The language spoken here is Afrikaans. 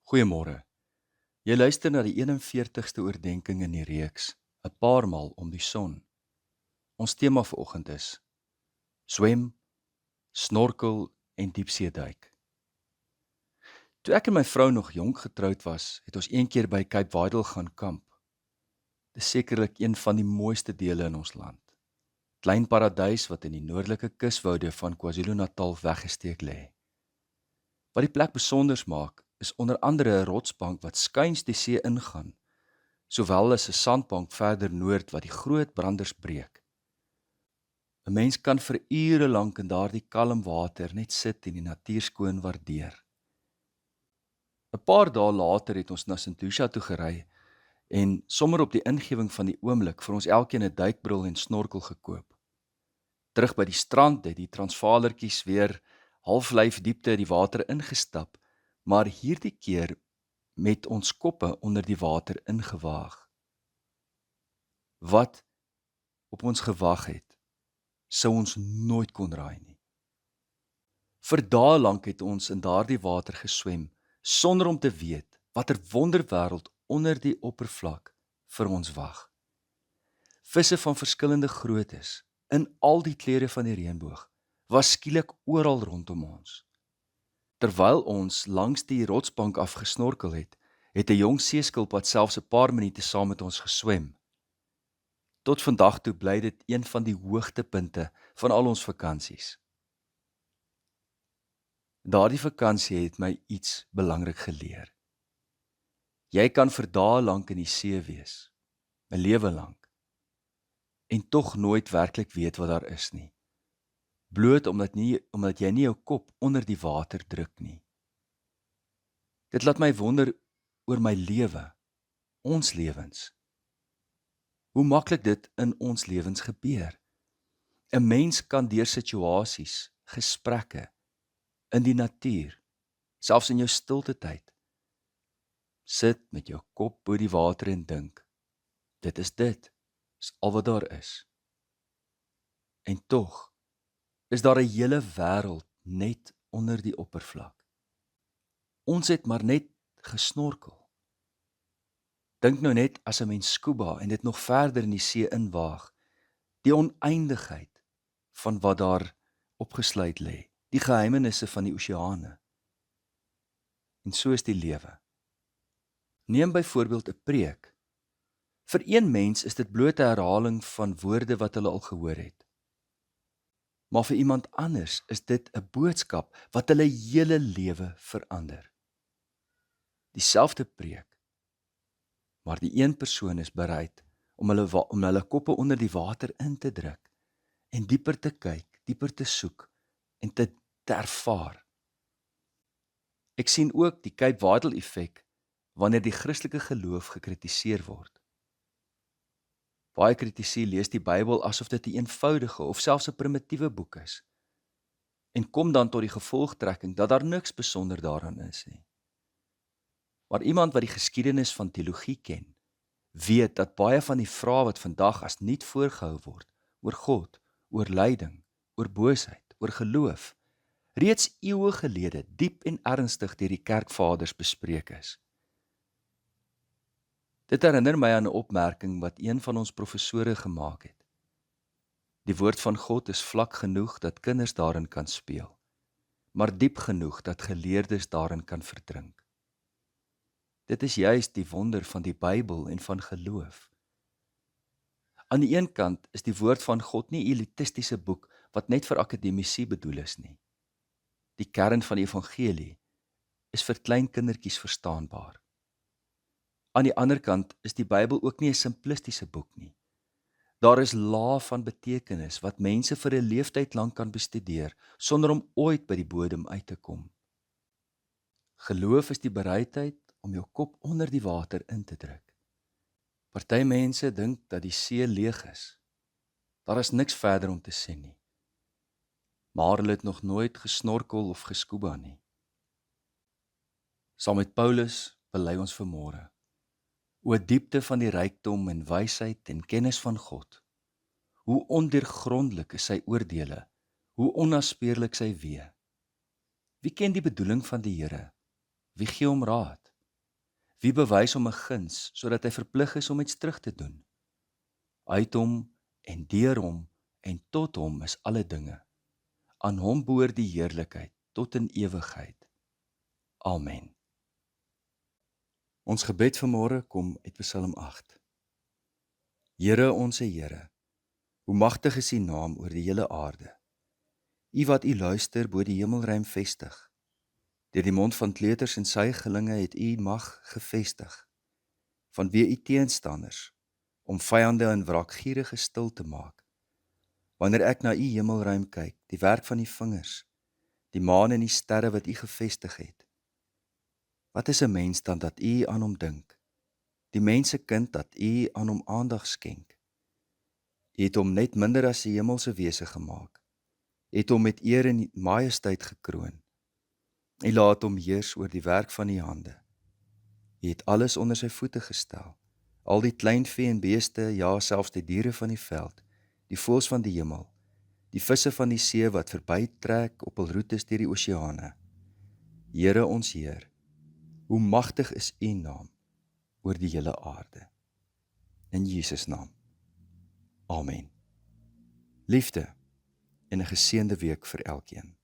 Goeiemôre. Jy luister na die 41ste oordeenking in die reeks, 'n paar maal om die son. Ons tema vanoggend is swem, snorkel en diepseeduik. Toe ek en my vrou nog jonk getroud was, het ons een keer by Cape Vidal gaan kamp. Dis sekerlik een van die mooiste dele in ons land. Klein paradys wat in die noordelike kuswoude van KwaZulu-Natal weggesteek lê. Wat die plek besonders maak, is onder andere 'n rotsbank wat skuins die see ingaan, sowel as 'n sandbank verder noord wat die groot branders breek. 'n Mens kan vir ure lank in daardie kalm water net sit en die natuur skoon waardeer. 'n Paar dae later het ons na St. Lucia toe gery en sommer op die ingewing van die oomblik vir ons elkeen 'n duikbril en snorkel gekoop. Terug by die strand het die Transvaalertjies weer halflyf diepte in die water ingestap, maar hierdie keer met ons koppe onder die water ingewaag. Wat op ons gewag het, sou ons nooit kon raai nie. Vir dae lank het ons in daardie water geswem, sonder om te weet watter wonderwêreld onder die oppervlak vir ons wag. Visse van verskillende groottes, in al die kleure van die reënboog, was skielik oral rondom ons. Terwyl ons langs die rotsbank afgesnorkel het, het 'n jong seeskilpad selfs 'n paar minute saam met ons geswem. Tot vandag toe bly dit een van die hoogtepunte van al ons vakansies. Daardie vakansie het my iets belangrik geleer. Jy kan vir dae lank in die see wees, 'n lewe lank, en tog nooit werklik weet wat daar is nie. Bloot omdat jy nie jou kop onder die water druk nie. Dit laat my wonder oor my lewe, ons lewens. Hoe maklik dit in ons lewens gebeur. 'n Mens kan deur situasies, gesprekke, in die natuur, selfs in jou stilte tyd, sit met jou kop bo die water en dink, dit is al wat daar is. En tog is daar 'n hele wêreld net onder die oppervlak. Ons het maar net gesnorkel. Dink nou net as 'n mens scuba en dit nog verder in die see inwaag, die oneindigheid van wat daar opgesluit lê, die geheimenisse van die oseane. En so is die lewe. Neem byvoorbeeld 'n preek. Vir een mens is dit bloot 'n herhaling van woorde wat hulle al gehoor het. Maar vir iemand anders is dit 'n boodskap wat hulle hele lewe verander. Dieselfde preek, maar die een persoon is bereid om hulle koppe onder die water in te druk en dieper te kyk, dieper te soek en te ervaar. Ek sien ook die Cape Vidal effek wanneer die Christelike geloof gekritiseer word. Baie kritici lees die Bybel asof dit 'n eenvoudige of selfs 'n primitiewe boek is en kom dan tot die gevolgtrekking dat daar niks besonder daaraan is nie. Maar iemand wat die geskiedenis van teologie ken, weet dat baie van die vrae wat vandag as nuut voorgehou word, oor God, oor lyding, oor boosheid, oor geloof, reeds eeue gelede diep en ernstig deur die kerkvaders bespreek is. Dit herinner my aan 'n opmerking wat een van ons professore gemaak het. Die woord van God is vlak genoeg dat kinders daarin kan speel, maar diep genoeg dat geleerdes daarin kan verdrink. Dit is juist die wonder van die Bybel en van geloof. Aan die een kant is die woord van God nie 'n elitistiese boek wat net vir akademici bedoel is nie. Die kern van die evangelie is vir klein kindertjies verstaanbaar. Aan die ander kant is die Bybel ook nie 'n simplistiese boek nie. Daar is lae van betekenis wat mense vir 'n leeftyd lank kan bestudeer sonder om ooit by die bodem uit te kom. Geloof is die bereidheid om jou kop onder die water in te druk. Party mense dink dat die see leeg is. Daar is niks verder om te sien nie. Maar hulle het nog nooit gesnorkel of gescuba nie. Saam met Paulus bely ons vanmôre: O diepte van die rykdom en wysheid en kennis van God. Hoe ondeurgrondelik is sy oordeele, hoe onnaspeurlik sy weë. Wie ken die bedoeling van die Here? Wie gee hom raad? Wie bewys hom 'n guns, sodat hy verplig is om iets terug te doen? Uit hom en deur hom en tot hom is alle dinge. Aan hom behoort die heerlikheid tot in ewigheid. Amen. Ons gebed vanmôre kom uit Psalm 8. Here onse Here, hoe magtig is U naam oor die hele aarde. U wat U luister bo die hemelruim vestig. Deur die mond van kleuters en suigelinge het U mag gevestig. Vanweë U teenstanders, om vyande en wraakgierige stil te maak. Wanneer ek na U hemelruim kyk, die werk van U vingers, die maan en die sterre wat U gevestig het. Wat is 'n mens dan dat U aan hom dink? Die mensekind dat U aan hom aandag skenk. U het hom net minder as die hemelse wese gemaak. U het hom met eer en majesteit gekroon. U laat hom heers oor die werk van U hande. U het alles onder sy voete gestel. Al die kleinvee en beeste, ja, selfs die diere van die veld, die voëls van die hemel, die visse van die see wat verbytrek op hul roetes deur die oseane. Here ons Heer, hoe magtig is U naam oor die hele aarde. In Jesus naam. Amen. Liefde en 'n geseënde week vir elkeen.